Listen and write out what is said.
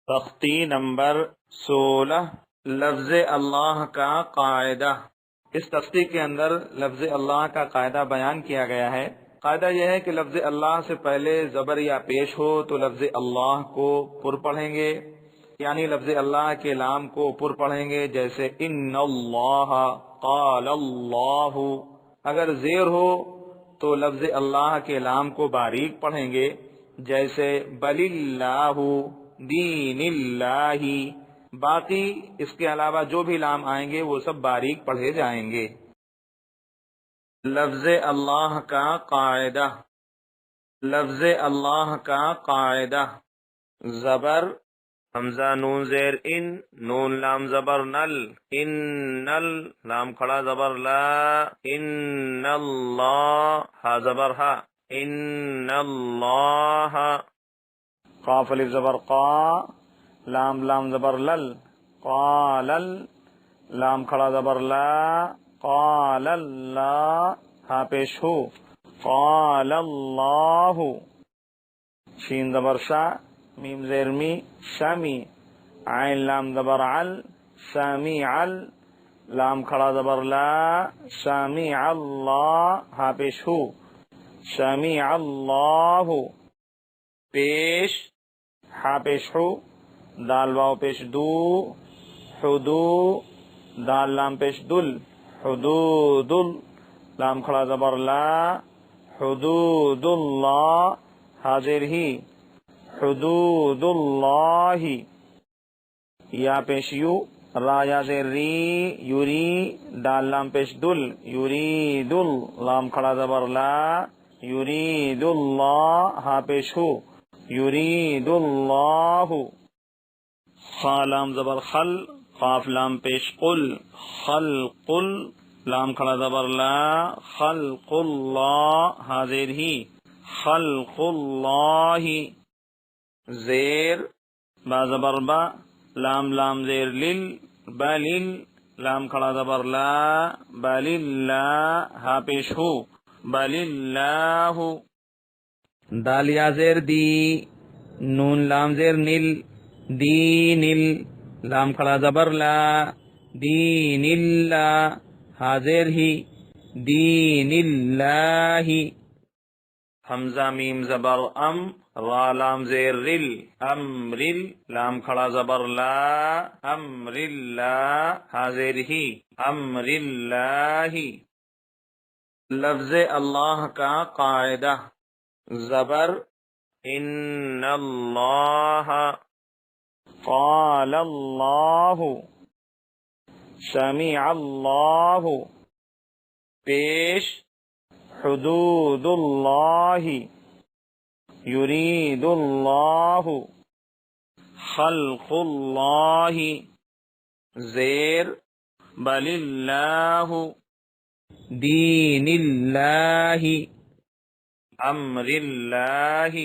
تختی نمبر 16 لفظ اللہ کا قاعدہ۔ اس تختی کے اندر لفظ اللہ کا قاعدہ بیان کیا گیا ہے۔ قاعدہ یہ ہے کہ لفظ اللہ سے پہلے زبر یا پیش ہو تو لفظ اللہ کو پر پڑھیں گے، یعنی لفظ اللہ کے لام کو پر پڑھیں گے، جیسے ان اللہ، قال اللہ۔ اگر زیر ہو تو لفظ اللہ کے لام کو باریک پڑھیں گے، جیسے بل اللہ، دین اللہ۔ باقی اس کے علاوہ جو بھی لام آئیں گے وہ سب باریک پڑھے جائیں گے۔ لفظ اللہ کا قاعدہ۔ لفظ اللہ کا قاعدہ، زبر حمزہ نون زیر ان، نون لام زبر نل، ان نل، لام کھڑا زبر لا، ان اللہ، ہا زبر ہا، ان اللہ، قاف الف زبر قا، لام لام زبر لل، قالل، لام کھڑا زبر لا، قال اللہ، ہا پیش ہو، قال اللہ، شین زبر شا، میم زیر می، شمی، عین لام زبر عل، سمیع، لام کھڑا زبر لا، سمیع اللہ، ہا پیش ہو، سمیع اللہ، پیش ہا پیش ہو، دال واو پیش دو، حدو، دال لام پیش دل، حدود، لام کھڑا زبر لا، حدود اللہ، حاضر ہی، حدود اللہ، یا پیش یو، را یا زیر ری، یوری، دال لام پیش دل، یرید، لام کھڑا زبر لا، یرید اللہ، ہا پیش ہو، یرید اللہ، خا لام زبر خل، قاف لام پیش قل، خلق، لام کھڑا زبر لا، خلق اللہ، حاضر ہی، خلق اللہ، زیر با زبر با، لام لام زیر لل، بلل، لام کھڑا زبر لا، بل اللہ، ہا پیش ہو، بل اللہ، دال یا زیر دی، نون لام زیر نل، دینل، لام کھڑا زبر لا، دین اللہ، حاضر ہی، دین اللہ، حمزہ میم زبر ام، را لام زیر رل، امرل، لام کھڑا زبر لا، امر اللہ، حاضر ہی، امر اللہ۔ لفظ اللہ کا قاعدہ، زبر ان اللہ، قال اللہ، سمیع اللہ، پیش حدود اللہ، یرید اللہ، خلق اللہ، زیر بل اللہ، دین اللہ، امر اللہ۔